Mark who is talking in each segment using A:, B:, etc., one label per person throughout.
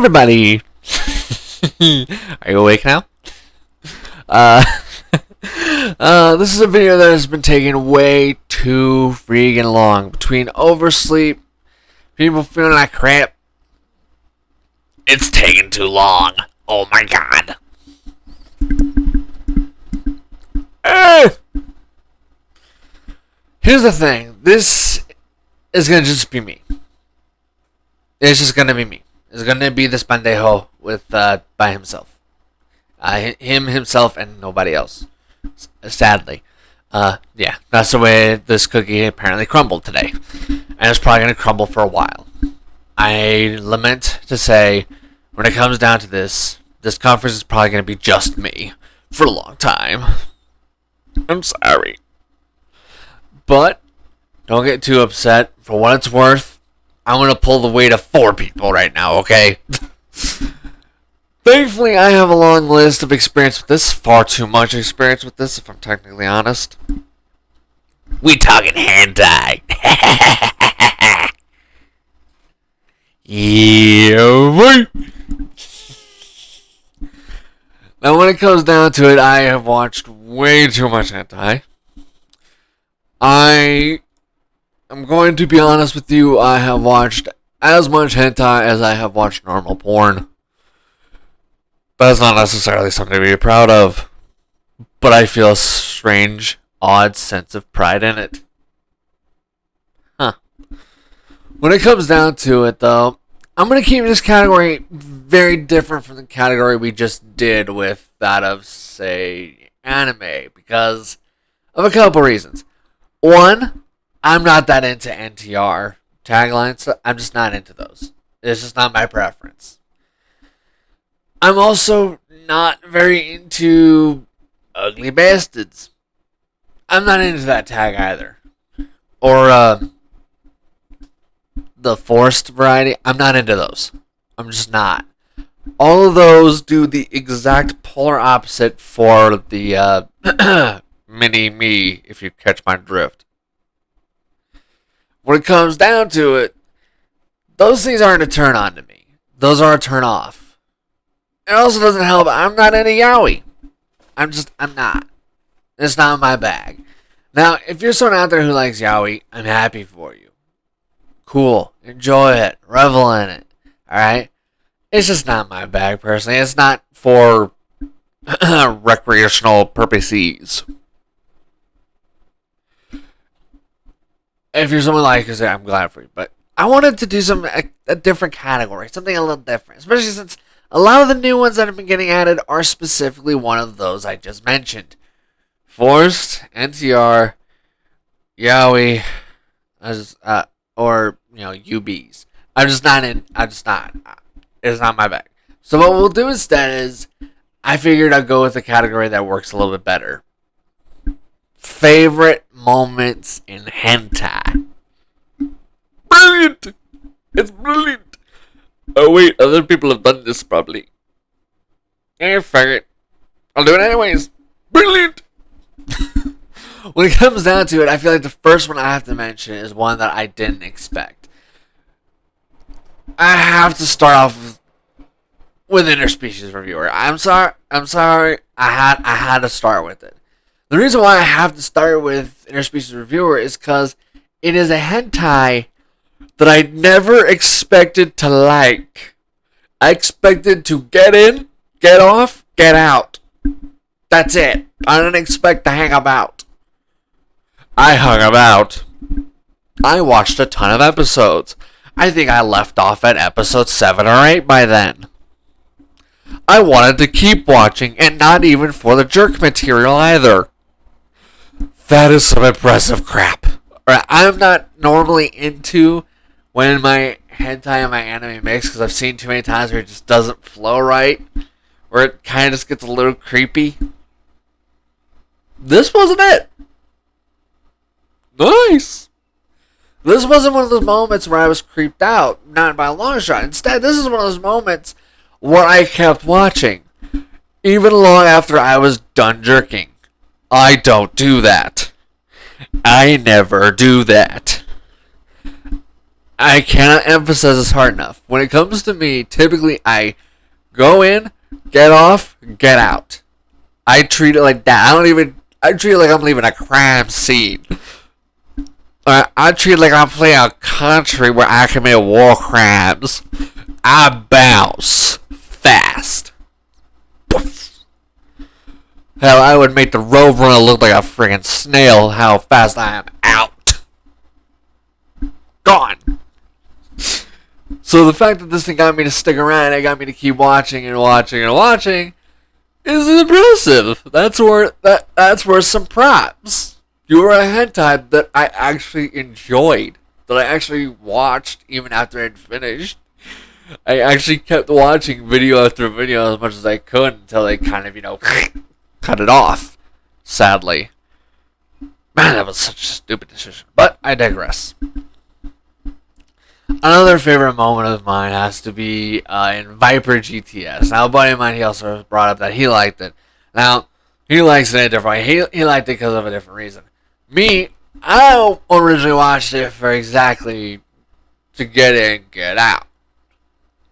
A: everybody! Are you awake now? Uh, this is a video that has been taking way too freaking long. Between oversleep, people feeling like crap, it's taking too long. Oh my god. Here's the thing. This is gonna just be me. It's just gonna be me. It's gonna be this bandejo with by himself. Himself, and nobody else. Sadly. Yeah, that's the way this cookie apparently crumbled today. And it's probably gonna crumble for a while. I lament to say, when it comes down to this conference is probably gonna be just me for a long time. I'm sorry. But don't get too upset. For what it's worth, I'm going to pull the weight of 4 people right now, okay? Thankfully, I have a long list of experience with this. Far too much experience with this, if I'm technically honest. We talking hentai. Yeah, boy. Now, when it comes down to it, I have watched way too much hentai. I'm going to be honest with you, I have watched as much hentai as I have watched normal porn. That's not necessarily something to be proud of, but I feel a strange, odd sense of pride in it. When it comes down to it, though, I'm going to keep this category very different from the category we just did with that of, say, anime, because of a couple reasons. One, I'm not that into NTR taglines. I'm just not into those. It's just not my preference. I'm also not very into ugly bastards. I'm not into that tag either. Or the forced variety. I'm not into those. I'm just not. All of those do the exact polar opposite for the mini me, if you catch my drift. When it comes down to it, those things aren't a turn on to me. Those are a turn off. It also doesn't help. I'm not into yaoi. I'm not. It's not my bag. Now, if you're someone out there who likes yaoi, I'm happy for you. Cool. Enjoy it. Revel in it. Alright? It's just not my bag, personally. It's not for recreational purposes. If you're someone like us, I'm glad for you. But I wanted to do a different category. Something a little different. Especially since a lot of the new ones that have been getting added are specifically one of those I just mentioned. Forced, NTR, yaoi, or, UBs. It's not my bag. So what we'll do instead is, I figured I'd go with a category that works a little bit better. Favorite moments in hentai. Brilliant! It's brilliant! Oh wait, other people have done this probably. Fuck it. I'll do it anyways. Brilliant! When it comes down to it, I feel like the first one I have to mention is one that I didn't expect. I have to start off with interspecies reviewer. I'm sorry. I had to start with it. The reason why I have to start with interspecies reviewer is because it is a hentai that I never expected to like. I expected to get in, get off, get out. That's it. I didn't expect to hang about. I hung about. I watched a ton of episodes. I think I left off at episode 7 or 8 by then. I wanted to keep watching, and not even for the jerk material either. That is some impressive crap. I'm not normally into when my hentai and my anime mix, because I've seen too many times where it just doesn't flow right, where it kind of just gets a little creepy. This wasn't it. Nice. This wasn't one of those moments where I was creeped out, not by a long shot. Instead, this is one of those moments where I kept watching, even long after I was done jerking. I don't do that. I never do that. I cannot emphasize this hard enough. When it comes to me, typically I go in, get off, get out. I treat it like that. I treat it like I'm leaving a crime scene. I treat it like I'm playing a country where I commit war crimes. I bounce fast. Hell, I would make the Roadrunner look like a friggin' snail. How fast I am out. Gone. So the fact that this thing got me to stick around, it got me to keep watching and watching and watching, is impressive. That's worth some props. You were a hentai that I actually enjoyed, that I actually watched even after I'd finished. I actually kept watching video after video as much as I could until they kind of, cut it off. Sadly. Man, that was such a stupid decision. But I digress. Another favorite moment of mine has to be in Viper GTS. Now, a buddy of mine, he also brought up that he liked it. Now, he likes it in a different way. He liked it because of a different reason. Me, I originally watched it for exactly to get in, get out.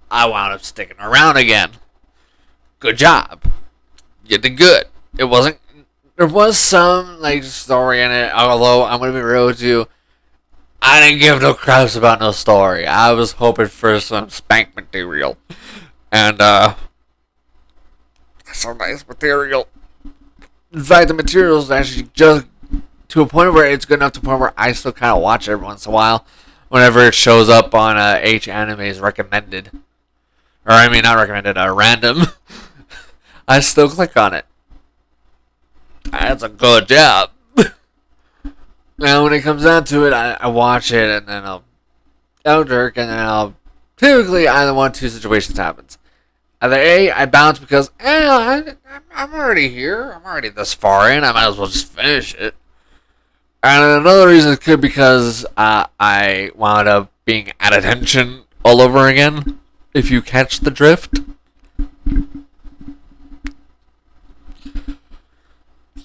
A: I wound up sticking around again. Good job. You did good. It wasn't. There was some story in it, although I'm gonna be real with you. I didn't give no craps about no story. I was hoping for some spank material. And, some nice material. In fact, the material is actually just to a point where it's good enough to a point where I still kind of watch it every once in a while. Whenever it shows up on H Anime's recommended. Or, I mean, not recommended, random. I still click on it. That's a good job. Now, when it comes down to it, I watch it, and then I'll jerk, and then typically, either one of two situations happens. Either A, I bounce because, I'm already here. I'm already this far in. I might as well just finish it. And another reason could be because I wound up being at attention all over again, if you catch the drift.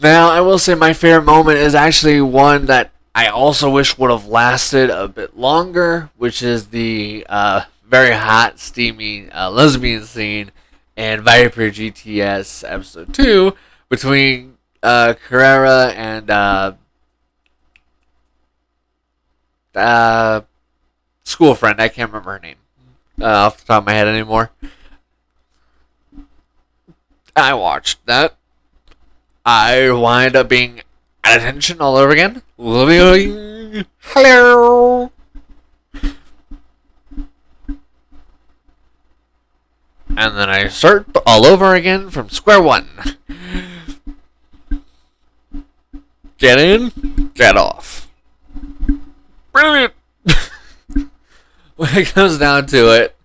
A: Now, I will say my favorite moment is actually one that I also wish would have lasted a bit longer, which is the very hot, steamy lesbian scene in Viper GTS Episode 2 between Carrera and school friend. I can't remember her name off the top of my head anymore. I watched that. I wind up being at attention all over again. Hello. And then I start all over again from square one. Get in, get off. Brilliant. When it comes down to it,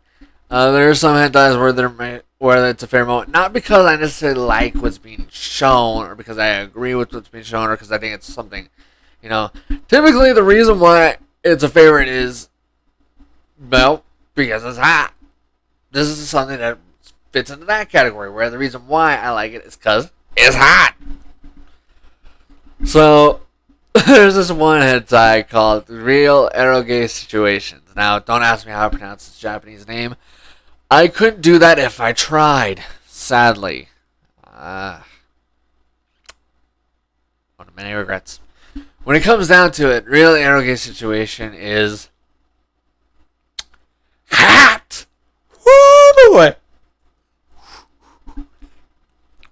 A: there are some hentais where it's a fair moment. Not because I necessarily like what's being shown, or because I agree with what's being shown, or because I think it's something, Typically, the reason why it's a favorite is, well, because it's hot. This is something that fits into that category, where the reason why I like it is because it's hot. So, there's this one hentai called Real Eroge Situations. Now, don't ask me how to pronounce this Japanese name. I couldn't do that if I tried, sadly. One of many regrets. When it comes down to it, Real Eroge Situation is hot! Woo boy!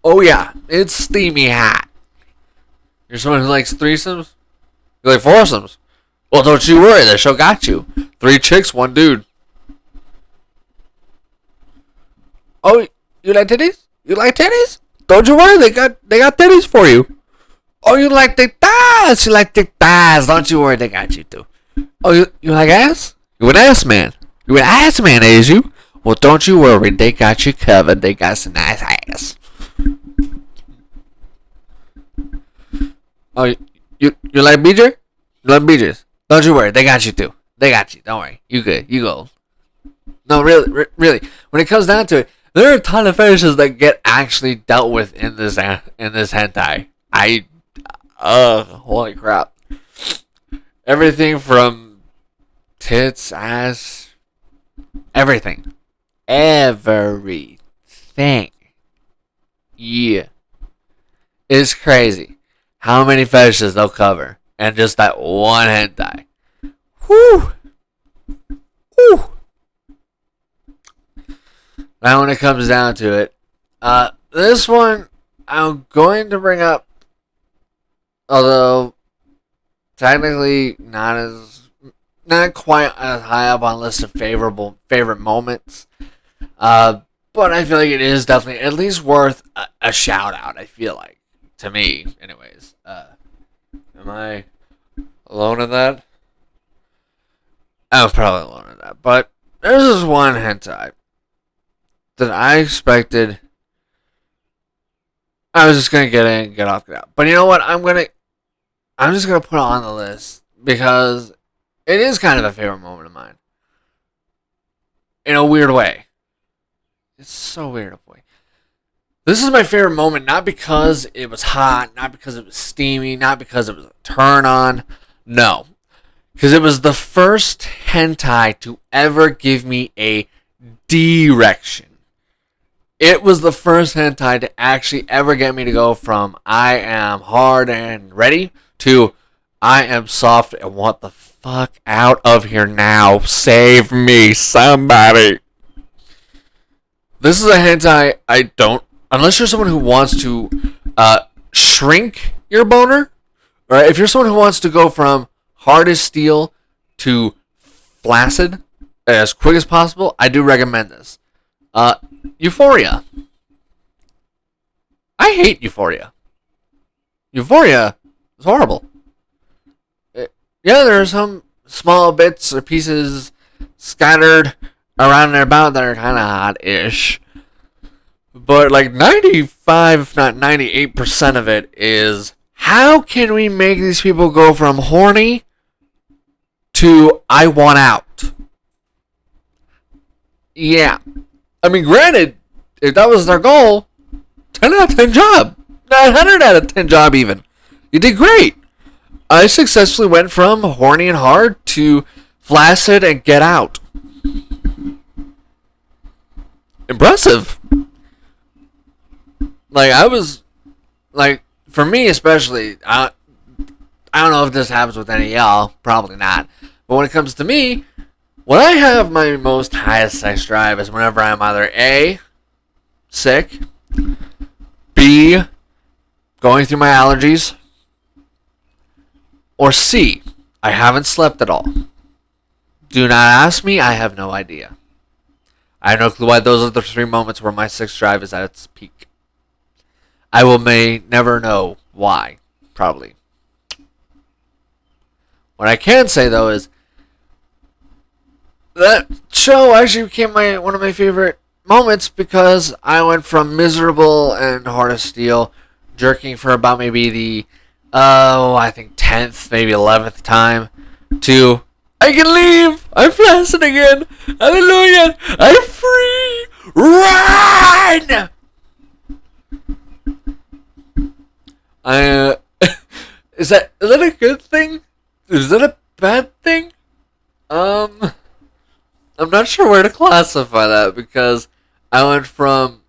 A: Oh yeah, it's steamy hot. You're someone who likes threesomes? You like foursomes? Well, don't you worry, the show got you. 3 chicks, 1 dude. Oh, you like titties? You like titties? Don't you worry, they got titties for you. Oh, you like the thighs? You like the thighs? Don't you worry, they got you too. Oh, you like ass? You an ass man? You an ass man, is you? Well, don't you worry, they got you covered. They got some nice ass. Oh, you like BJ? You like BJs? Don't you worry, they got you too. They got you. Don't worry, you good. You go. No, really. When it comes down to it, there are a ton of fetishes that get actually dealt with in this hentai. Holy crap! Everything from tits, ass, everything. Everything. Yeah. It's crazy how many fetishes they'll cover. And just that one hentai. Whew. Whew. Now when it comes down to it, this one I'm going to bring up, although technically not quite as high up on the list of favorite moments. But I feel like it is definitely at least worth a shout out. I feel like, to me, anyways. Am I alone in that? I was probably alone in that. But there's this one hentai that I expected I was just gonna get in, get off, get out. But you know what? I'm just gonna put it on the list because it is kind of a favorite moment of mine. In a weird way. It's so weird of a way. This is my favorite moment, not because it was hot, not because it was steamy, not because it was a turn on. No. Because it was the first hentai to ever give me a direction. It was the first hentai to actually ever get me to go from I am hard and ready to I am soft and want the fuck out of here now. Save me, somebody. This is a hentai I don't, unless you're someone who wants to shrink your boner, or if you're someone who wants to go from hard as steel to flaccid as quick as possible, I do recommend this. Euphoria. I hate Euphoria. Euphoria is horrible. Yeah, there are some small bits or pieces scattered around and about that are kind of hot-ish. But like 95, if not 98% of it is, how can we make these people go from horny to I want out? Yeah. I mean, granted, if that was their goal, 10 out of 10 job. 900 out of 10 job even. You did great. I successfully went from horny and hard to flaccid and get out. Impressive. Like, I was, like, for me especially, I don't know if this happens with any of y'all. Probably not. But when it comes to me, when I have my most highest sex drive is whenever I'm either A, sick, B, going through my allergies, or C, I haven't slept at all. Do not ask me, I have no idea. I have no clue why those are the 3 moments where my sex drive is at its peak. May never know why, probably. What I can say though is, that show actually became one of my favorite moments because I went from miserable and hard as steel, jerking for about maybe the, I think 10th, maybe 11th time, to I can leave! I'm flaccid again! Hallelujah! I'm free! Run! Is that a good thing? Is that a bad thing? I'm not sure where to classify that because I went from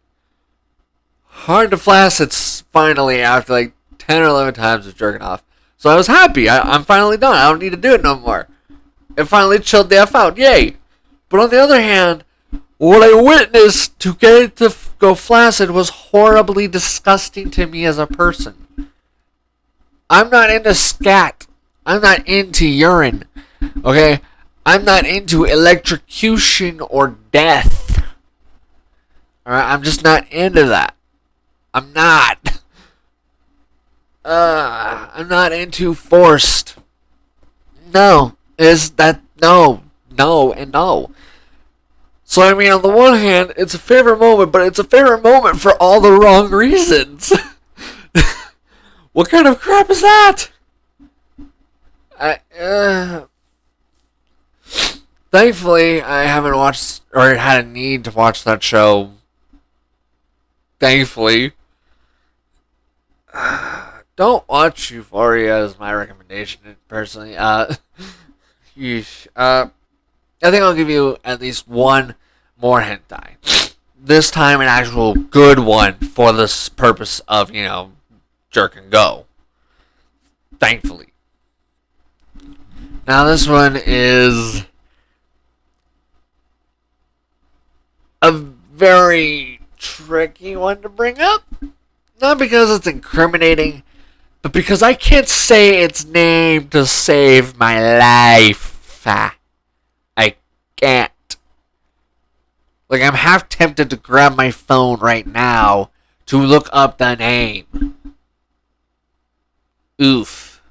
A: hard to flaccid finally after like 10 or 11 times of jerking off. So I was happy. I'm finally done. I don't need to do it no more. It finally chilled the F out. Yay. But on the other hand, what I witnessed to get it to go flaccid was horribly disgusting to me as a person. I'm not into scat. I'm not into urine. Okay? I'm not into electrocution or death. Alright? I'm just not into that. I'm not. I'm not into forced. No. No, and no. So, I mean, on the one hand, it's a favorite moment, but it's a favorite moment for all the wrong reasons. What kind of crap is that? Thankfully, I haven't watched or had a need to watch that show. Thankfully. Don't watch Euphoria is my recommendation, personally. Yeesh. I think I'll give you at least one more hentai. This time an actual good one for this purpose of, jerk and go. Thankfully. Now this one is a very tricky one to bring up. Not because it's incriminating, but because I can't say its name to save my life. I can't. Like, I'm half tempted to grab my phone right now to look up the name. Oof.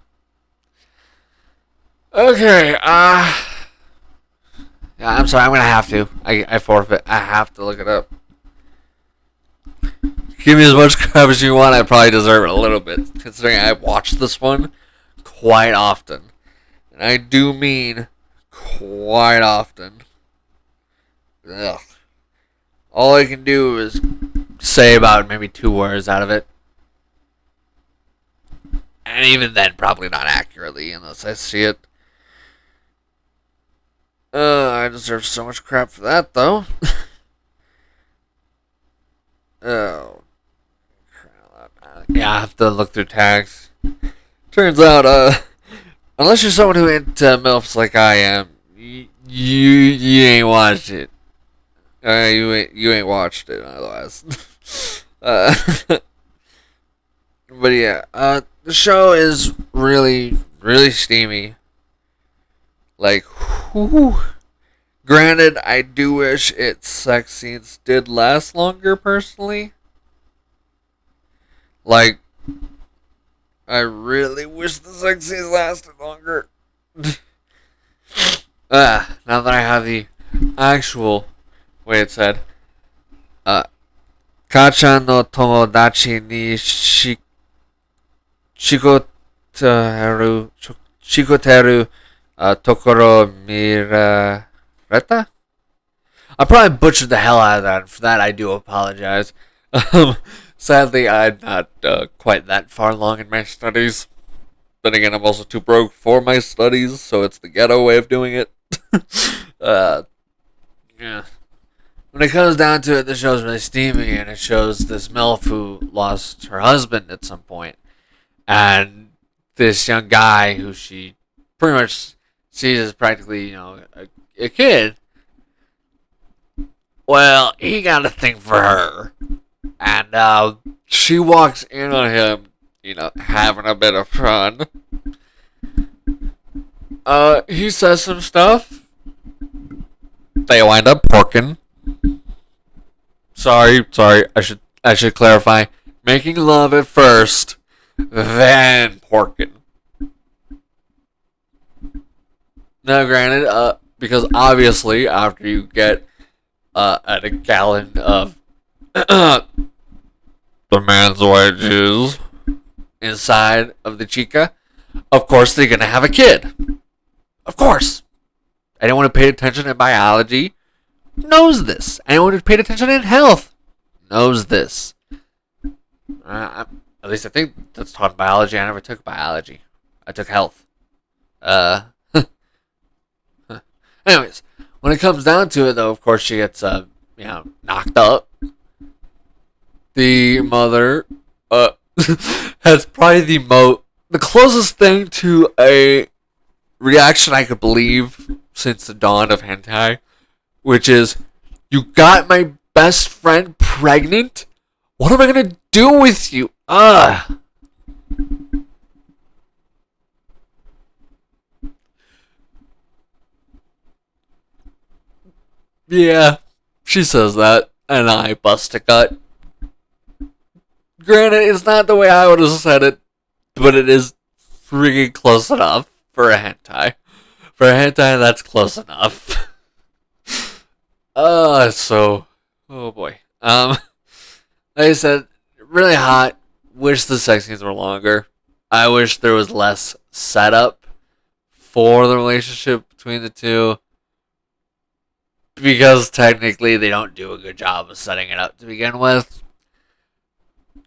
A: Okay, yeah, I'm sorry, I'm gonna have to. I forfeit. I have to look it up. Give me as much crap as you want, I probably deserve it a little bit, considering I watch this one quite often. And I do mean quite often. Ugh. All I can do is say about maybe 2 words out of it. And even then, probably not accurately, unless I see it. I deserve so much crap for that, though. Oh. Yeah, I have to look through tags. Turns out, unless you're someone who into MILFs like I am, you ain't watched it. You ain't watched it otherwise. But yeah, the show is really, really steamy. Like, whew. Granted, I do wish its sex scenes did last longer, personally. Like, I really wish the sex scenes lasted longer. Now that I have the actual way it said, Kaa-chan no tomodachi ni shikoteru tokoro mirareta? I probably butchered the hell out of that. For that, I do apologize. Sadly, I'm not quite that far along in my studies. Then again, I'm also too broke for my studies, so it's the ghetto way of doing it. Yeah. When it comes down to it, the show's really steamy, and it shows this MILF who lost her husband at some point, and this young guy who she pretty much sees as practically, a kid. Well, he got a thing for her, and she walks in on him, having a bit of fun. He says some stuff. They wind up porking. Sorry. I should clarify. Making love at first, then porking. Now, granted, because obviously after you get at a gallon of the man's wedges inside of the chica, of course they're gonna have a kid. Of course. Anyone who paid attention in biology knows this. Anyone who paid attention in health knows this. At least I think that's taught in biology. I never took biology. I took health. Anyways, when it comes down to it, though, of course she gets, knocked up. The mother, has probably the closest thing to a reaction I could believe since the dawn of hentai, which is, you got my best friend pregnant? What am I gonna do with you? Ugh. Yeah, she says that, and I bust a gut. Granted, it's not the way I would have said it, but it is freaking close enough for a hentai. For a hentai, that's close enough. Oh boy. Like I said, really hot. Wish the sex scenes were longer. I wish there was less setup for the relationship between the two. Because technically they don't do a good job of setting it up to begin with.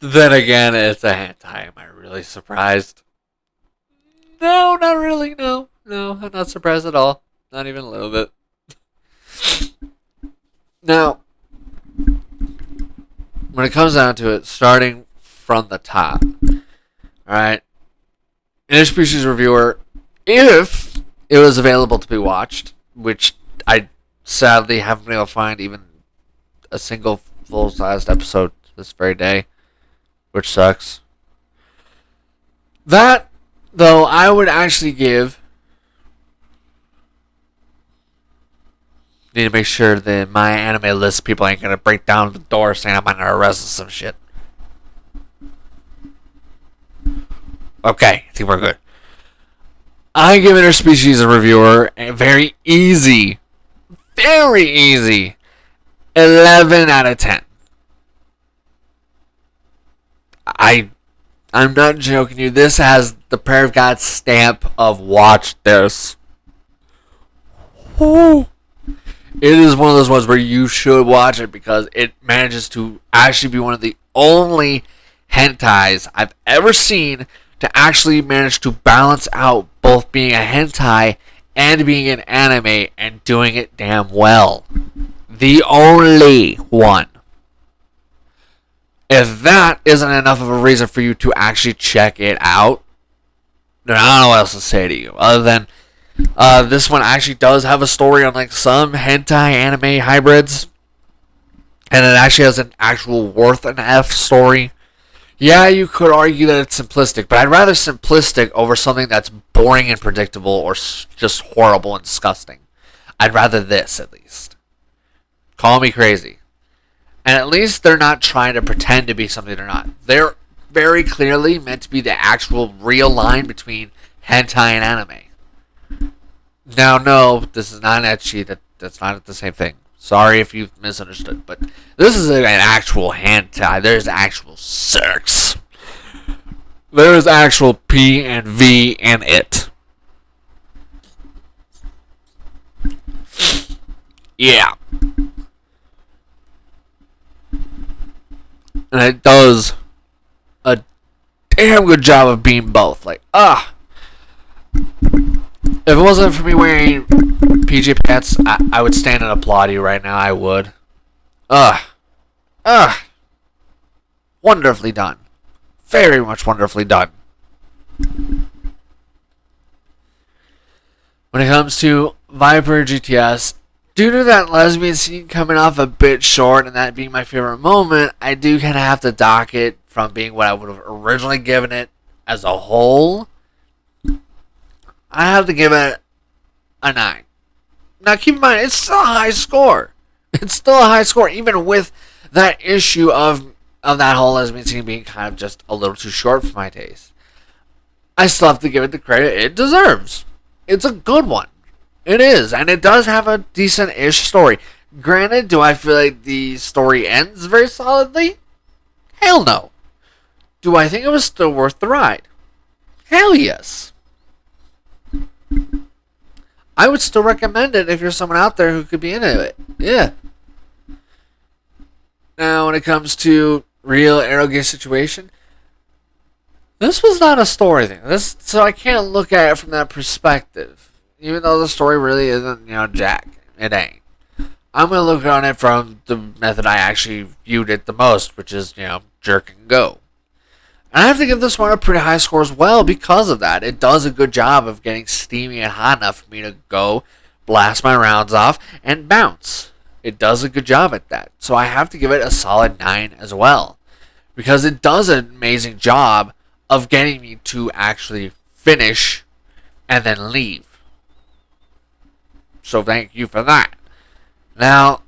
A: Then again, it's a hentai. Am I really surprised? No, not really. No, I'm not surprised at all. Not even a little bit. Now, when it comes down to it, starting from the top, alright, Interspecies Reviewer, if it was available to be watched, which I sadly haven't been able to find even a single full-sized episode this very day, which sucks. That, though, I would actually give. Need to make sure that my anime list people ain't gonna break down the door saying I'm under arrest or some shit. Okay, I think we're good. I give Interspecies Reviewer a very easy 11 out of 10. I'm not joking you. This has the Prayer of God stamp of watch this. Ooh. It is one of those ones where you should watch it because it manages to actually be one of the only hentais I've ever seen to actually manage to balance out both being a hentai and being an anime and doing it damn well. The only one. If that isn't enough of a reason for you to actually check it out, then I don't know what else to say to you. Other than, this one actually does have a story, unlike some hentai anime hybrids. And it actually has an actual worth an F story. Yeah, you could argue that it's simplistic, but I'd rather simplistic over something that's boring and predictable or just horrible and disgusting. I'd rather this, at least. Call me crazy. And at least they're not trying to pretend to be something they're not. They're very clearly meant to be the actual real line between hentai and anime. Now, no, this is not ecchi. That's not the same thing. Sorry if you've misunderstood, but this is an actual hentai. There's actual sex. There's actual P and V in it. Yeah. And it does a damn good job of being both. Like, if it wasn't for me wearing PJ pants, I would stand and applaud you right now. I would. Wonderfully done. Very much wonderfully done. When it comes to Viper GTS, due to that lesbian scene coming off a bit short and that being my favorite moment, I do kind of have to dock it from being what I would have originally given it as a whole. I have to give it a 9. Now keep in mind, it's still a high score. It's still a high score, even with that issue of that whole lesbian scene being kind of just a little too short for my taste. I still have to give it the credit it deserves. It's a good one. It is, and it does have a decent-ish story. Granted, do I feel like the story ends very solidly? Hell no. Do I think it was still worth the ride? Hell yes. I would still recommend it if you're someone out there who could be into it. Yeah. Now, when it comes to real eroge situation, this was not a story thing. So I can't look at it from that perspective. Even though the story really isn't, jack. It ain't. I'm going to look on it from the method I actually viewed it the most, which is, jerk and go. And I have to give this one a pretty high score as well because of that. It does a good job of getting steamy and hot enough for me to go, blast my rounds off, and bounce. It does a good job at that. So I have to give it a solid 9 as well. Because it does an amazing job of getting me to actually finish and then leave. So thank you for that. Now,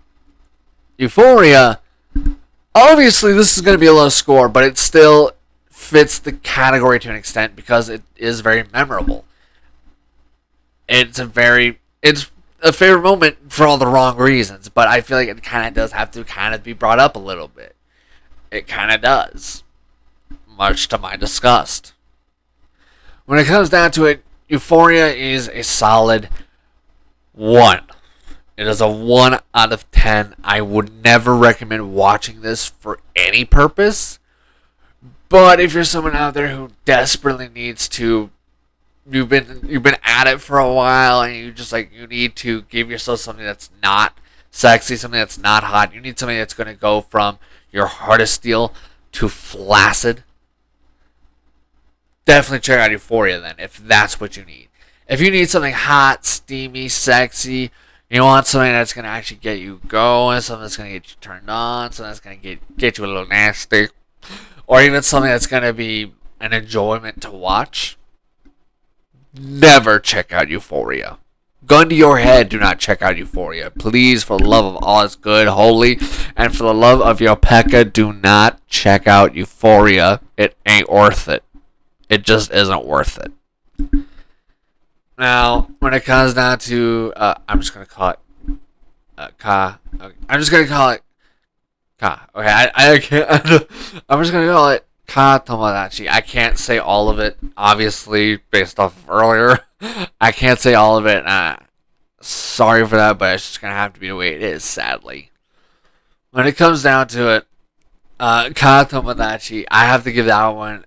A: Euphoria, obviously this is going to be a low score, but it still fits the category to an extent because it is very memorable. It's a favorite moment for all the wrong reasons, but I feel like it kind of does have to kind of be brought up a little bit. It kind of does. Much to my disgust. When it comes down to it, Euphoria is a solid 1. It is a 1 out of 10. I would never recommend watching this for any purpose. But if you're someone out there who desperately needs to you've been at it for a while, and you just like you need to give yourself something that's not sexy, something that's not hot. You need something that's going to go from your hardest steel to flaccid. Definitely check out Euphoria then, if that's what you need. If you need something hot, steamy, sexy, you want something that's going to actually get you going, something that's going to get you turned on, something that's going to get you a little nasty, or even something that's going to be an enjoyment to watch, never check out Euphoria. Gun to your head, do not check out Euphoria. Please, for the love of all that's good, holy, and for the love of your Pekka, do not check out Euphoria. It ain't worth it. It just isn't worth it. Now, when it comes down to, I'm just going to call it Kaa. Okay. I'm just going to call it Kaa. Okay, I can't, I'm just going to call it Kaa Tomodachi. I can't say all of it, obviously, based off of earlier. I can't say all of it. Sorry for that, but it's just going to have to be the way it is, sadly. When it comes down to it, Kaa Tomodachi, I have to give that one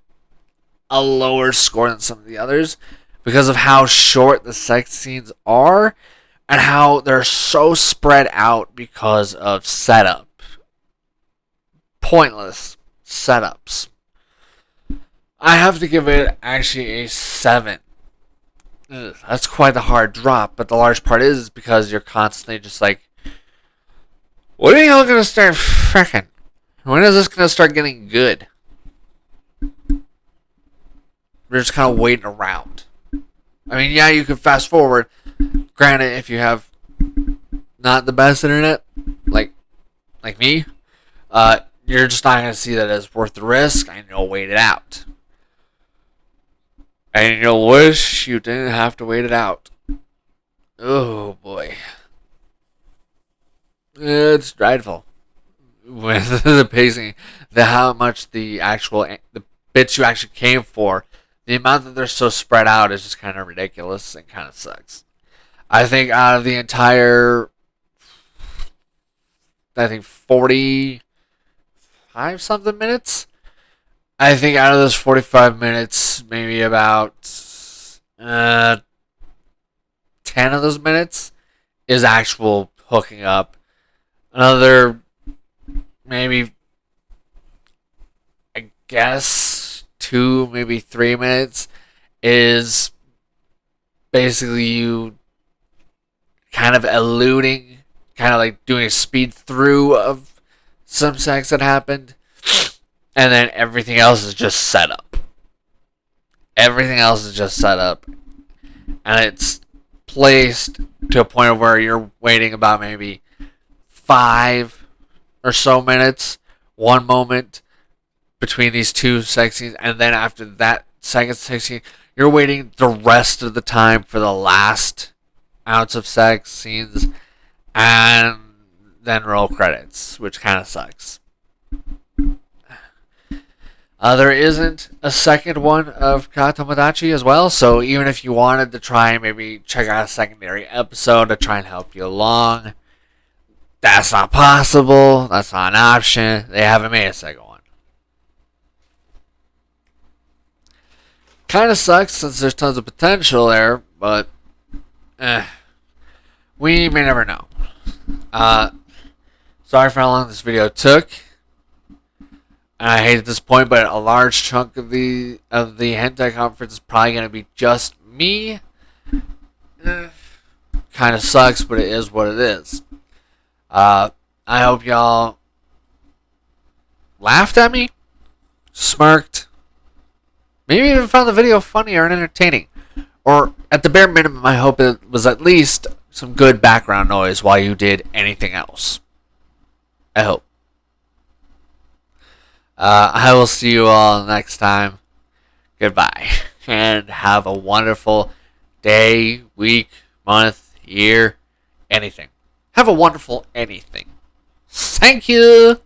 A: a lower score than some of the others because of how short the sex scenes are and how they're so spread out because of setup. Pointless setups. I have to give it actually a 7. Ugh, that's quite a hard drop, but the large part is because you're constantly just like, when are y'all gonna start frickin'? When is this gonna start getting good? We're just kind of waiting around. I mean, yeah, you can fast forward. Granted, if you have not the best internet, like me, you're just not going to see that as worth the risk, and you'll wait it out. And you'll wish you didn't have to wait it out. Oh, boy. It's dreadful. With the pacing, how much the bits you actually came for, the amount that they're so spread out is just kind of ridiculous and kind of sucks. I think out of the entire, 45 something minutes, I think out of those 45 minutes, maybe about 10 of those minutes is actual hooking up. Another, maybe, I guess, 2, maybe 3 minutes is basically you kind of alluding, kind of like doing a speed through of some sex that happened, and then everything else is just set up. Everything else is just set up, and it's placed to a point of where you're waiting about maybe 5 or so minutes, one moment between these two sex scenes, and then after that second sex scene, you're waiting the rest of the time for the last ounce of sex scenes, and then roll credits, which kind of sucks. There isn't a second one of Kaa Tomodachi as well, so even if you wanted to try and maybe check out a secondary episode to try and help you along, that's not possible. That's not an option. They haven't made a second one. Kind of sucks since there's tons of potential there, but we may never know. Sorry for how long this video took. And I hate at this point, but a large chunk of the hentai conference is probably going to be just me. Kind of sucks, but it is what it is. I hope y'all laughed at me, smirked, maybe even found the video funny or entertaining. Or at the bare minimum, I hope it was at least some good background noise while you did anything else. I hope. I will see you all next time. Goodbye. And have a wonderful day, week, month, year, anything. Have a wonderful anything. Thank you.